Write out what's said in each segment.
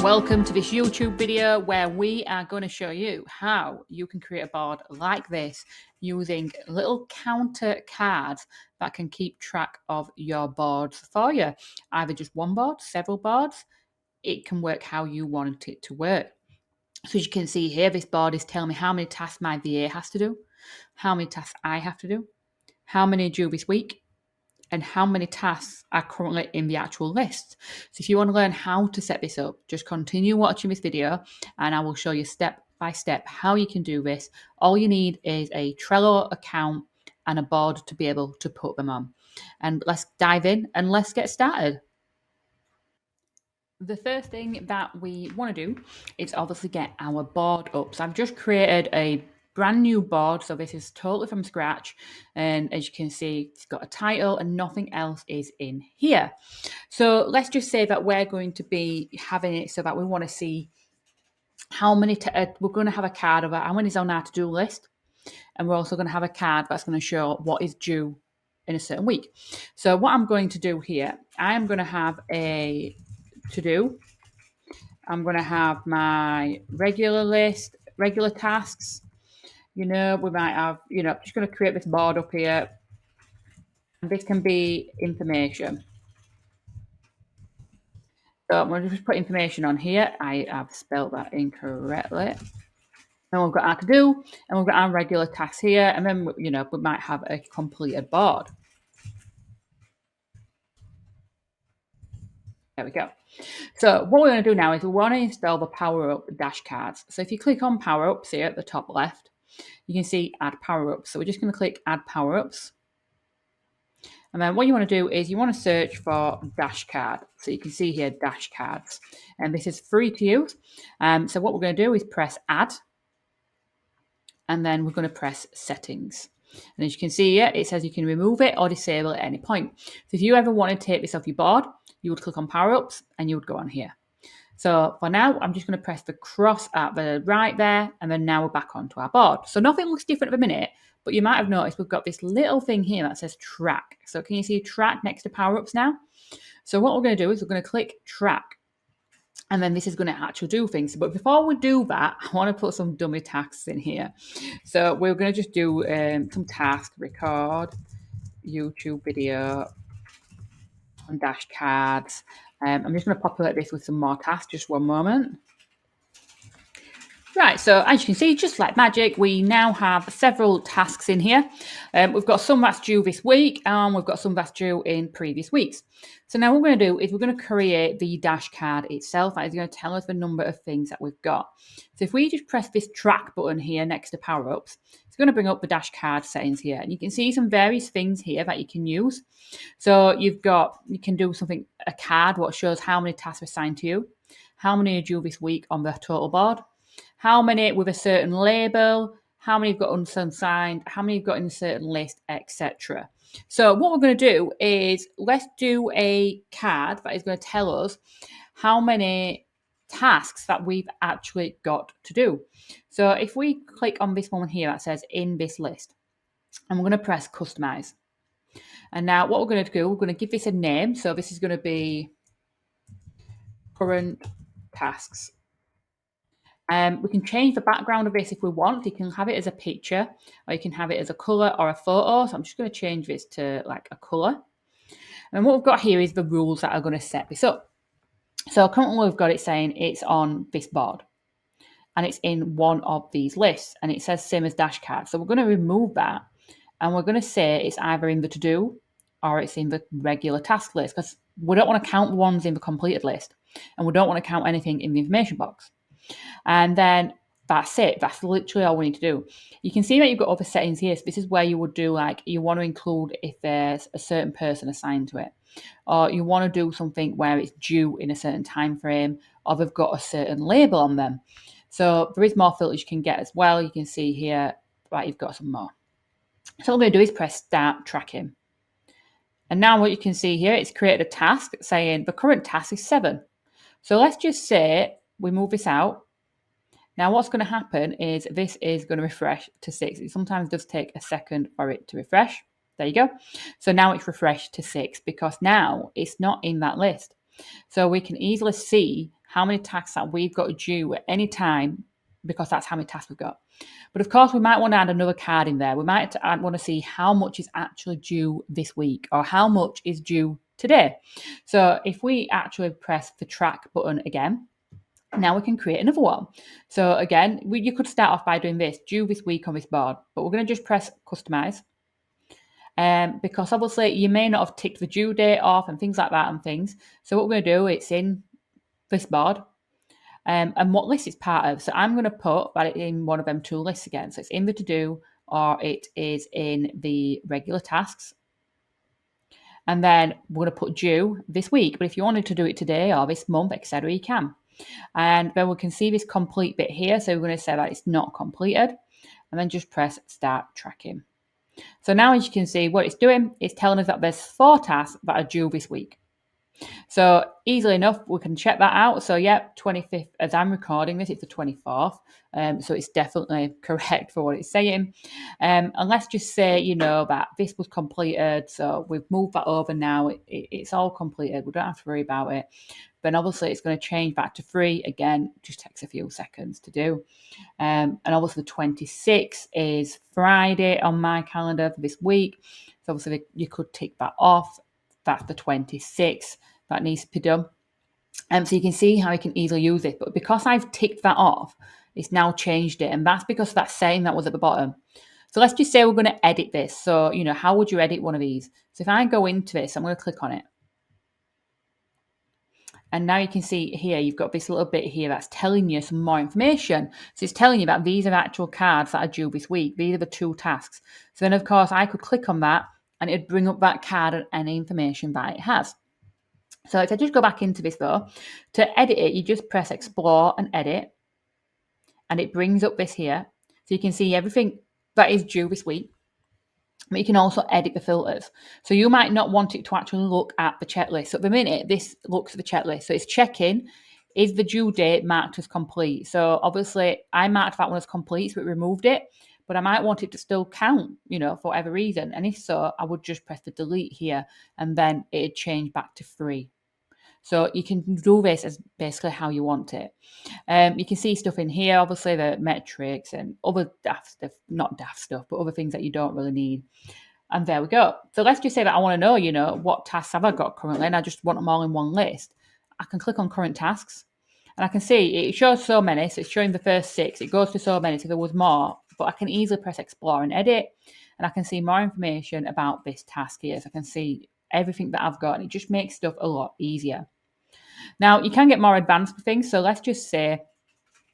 Welcome to this YouTube video where we are going to show you how you can create a board like this using little counter cards that can keep track of your boards for you. Either just one board, several boards, it can work how you want it to work. So as you can see here, this board is telling me how many tasks my VA has to do, how many tasks I have to do, how many are due this week, and how many tasks are currently in the actual list. So if you want to learn how to set this up, just continue watching this video and I will show you step by step how you can do this. All you need is a Trello account and a board to be able to put them on. And let's dive in and let's get started. The first thing that we want to do is obviously get our board up. So I've just created a brand new board. So this is totally from scratch. And as you can see, it's got a title and nothing else is in here. So let's just say that we're going to be having it so that we want to see how many, we're going to have a card of how many is on our to-do list. And we're also going to have a card that's going to show what is due in a certain week. So what I'm going to do here, I am going to have a to-do. I'm going to have my regular list, regular tasks. We might have, I'm just going to create this board up here. This can be information. So I'm going to just put information on here. I have spelled that incorrectly. Then we've got our to do, and we've got our regular tasks here. And then, we might have a completed board. There we go. So what we're going to do now is we want to install the Power Up Dashcards. So if you click on Power Ups here at the top left, you can see Add Power Ups. So we're just going to click Add Power Ups. And then what you want to do is you want to search for Dashcard. So you can see here Dashcards. And this is free to use. So what we're going to do is press Add. And then we're going to press Settings. And as you can see here, it says you can remove it or disable it at any point. So if you ever want to take this off your board, you would click on Power Ups and you would go on here. So for now, I'm just going to press the cross at the right there, and then now we're back onto our board. So nothing looks different at the minute, but you might have noticed we've got this little thing here that says Track. So can you see Track next to Power Ups now? So what we're going to do is we're going to click Track, and then this is going to actually do things. But before we do that, I want to put some dummy tasks in here. So we're going to just do some tasks, record, YouTube video, and Dashcards. I'm just going to populate this with some more tasks, just one moment. Right, so as you can see, just like magic, we now have several tasks in here. We've got some that's due this week, and we've got some that's due in previous weeks. So now what we're going to do is we're going to create the dash card itself. That is going to tell us the number of things that we've got. So if we just press this track button here next to Power Ups, it's going to bring up the dash card settings here. And you can see some various things here that you can use. So you can do something, a card, what shows how many tasks are assigned to you, how many are due this week on the total board, how many with a certain label, how many you've got unsigned, how many you've got in a certain list, etc. So what we're going to do is let's do a card that is going to tell us how many tasks that we've actually got to do. So if we click on this one here that says in this list, and we're going to press customize. And now what we're going to do, we're going to give this a name. So this is going to be current tasks. We can change the background of this if we want. You can have it as a picture, or you can have it as a colour or a photo. So I'm just going to change this to like a colour. And what we've got here is the rules that are going to set this up. So currently we've got it saying it's on this board, and it's in one of these lists, and it says same as Dashcard. So we're going to remove that, and we're going to say it's either in the to-do or it's in the regular task list, because we don't want to count the ones in the completed list, and we don't want to count anything in the information box. And then that's it. That's literally all we need to do. You can see that you've got other settings here. So this is where you would do, like, you want to include if there's a certain person assigned to it, or you want to do something where it's due in a certain time frame, or they've got a certain label on them. So there is more filters you can get as well. You can see here, right, you've got some more. So what we're going to do is press Start Tracking. And now what you can see here, it's created a task saying the current task is 7. So let's just say we move this out. Now what's going to happen is this is going to refresh to 6. It sometimes does take a second for it to refresh. There you go. So now it's refreshed to 6 because now it's not in that list. So we can easily see how many tasks that we've got due at any time, because that's how many tasks we've got. But of course, we might want to add another card in there. We might want to see how much is actually due this week or how much is due today. So if we actually press the track button again, now we can create another one. So again, you could start off by doing this, due this week on this board, but we're going to just press customize. Because obviously you may not have ticked the due date off and things like that and things. So what we're going to do, it's in this board. And what list it's part of. So I'm going to put that in one of them two lists again. So it's in the to-do or it is in the regular tasks. And then we're going to put due this week. But if you wanted to do it today or this month, etc., you can. And then we can see this complete bit here. So we're going to say that it's not completed. And then just press start tracking. So now as you can see what it's doing, it's telling us that there's 4 tasks that are due this week. So easily enough, we can check that out. So yeah, 25th, as I'm recording this, it's the 24th. So it's definitely correct for what it's saying. And let's just say, you know, that this was completed. So we've moved that over now. It's all completed. We don't have to worry about it. Then obviously it's going to change back to 3. Again, just takes a few seconds to do. And obviously the 26th is Friday on my calendar for this week. So obviously you could tick that off. That's the 26th. That needs to be done. So you can see how you can easily use it. But because I've ticked that off, it's now changed it. And that's because of that setting that was at the bottom. So let's just say we're going to edit this. So, you know, how would you edit one of these? So if I go into this, I'm going to click on it. And now you can see here, you've got this little bit here that's telling you some more information. So it's telling you that these are actual cards that are due this week. These are the 2 tasks. So then, of course, I could click on that and it'd bring up that card and any information that it has. So if I just go back into this though, to edit it, you just press explore and edit. And it brings up this here. So you can see everything that is due this week. But you can also edit the filters. So you might not want it to actually look at the checklist. So at the minute, this looks at the checklist. So it's checking, is the due date marked as complete? So obviously I marked that one as complete, so it removed it. But I might want it to still count, you know, for whatever reason. And if so, I would just press the delete here and then it'd change back to 3. So you can do this as basically how you want it. You can see stuff in here, obviously the metrics and other daft stuff, not daft stuff, but other things that you don't really need. And there we go. So let's just say that I want to know, you know, what tasks have I got currently, and I just want them all in one list. I can click on current tasks and I can see it shows so many. So it's showing the first 6. It goes to so many. So there was more, but I can easily press explore and edit and I can see more information about this task here. So I can see everything that I've got and it just makes stuff a lot easier. Now you can get more advanced with things. So let's just say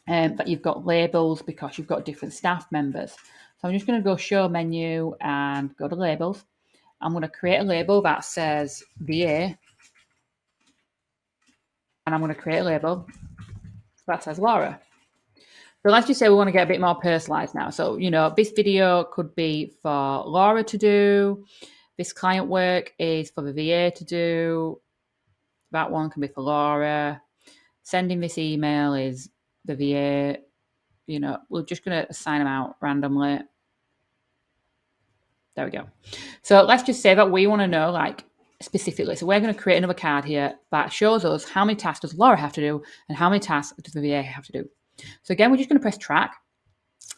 that you've got labels because you've got different staff members. So I'm just going to go show menu and go to labels. I'm going to create a label that says VA. And I'm going to create a label that says Laura. So let's just say we want to get a bit more personalized now. So, you know, this video could be for Laura to do. This client work is for the VA to do. That one can be for Laura. Sending this email is the VA. You know, we're just going to assign them out randomly. There we go. So let's just say that we want to know, like, specifically. So we're going to create another card here that shows us how many tasks does Laura have to do and how many tasks does the VA have to do. So again, we're just going to press track.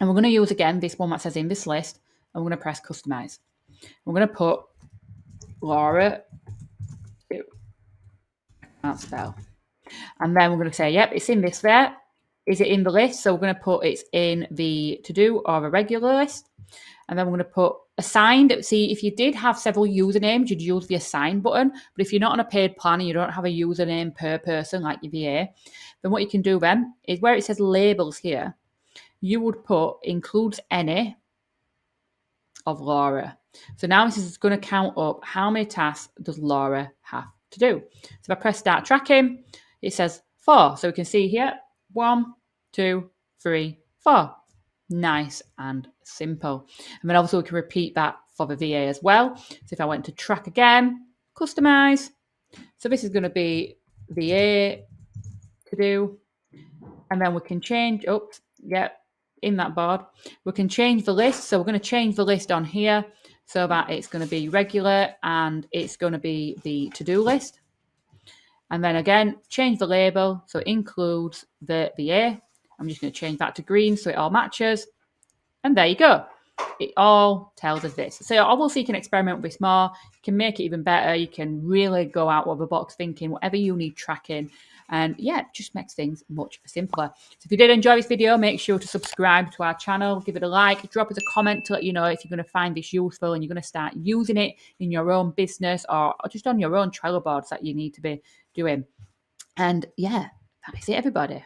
And we're going to use, again, this one that says in this list. And we're going to press customize. We're going to put Laura. I can't spell. And then we're going to say, yep, it's in this there. Is it in the list? So we're going to put it's in the to-do or a regular list. And then we're going to put assigned. See, if you did have several usernames, you'd use the assign button. But if you're not on a paid plan and you don't have a username per person like your VA, then what you can do then is where it says labels here, you would put includes any of Laura. So now this is going to count up how many tasks does Laura have to do. So if I press start tracking, it says 4. So we can see here 1, 2, 3, 4. Nice and simple. And then also we can repeat that for the VA as well. So if I went to track again, customize. So this is going to be VA to do. And then we can change, in that board, we can change the list. So we're going to change the list on here so that it's going to be regular and it's going to be the to-do list. And then again, change the label so it includes the A. I'm just going to change that to green so it all matches. And there you go. It all tells us this. So obviously you can experiment with this more. You can make it even better. You can really go out of the box thinking, whatever you need tracking. And yeah, it just makes things much simpler. So if you did enjoy this video, make sure to subscribe to our channel, give it a like, drop us a comment to let you know if you're going to find this useful and you're going to start using it in your own business or just on your own Trello boards that you need to be doing. And yeah, that is it, everybody.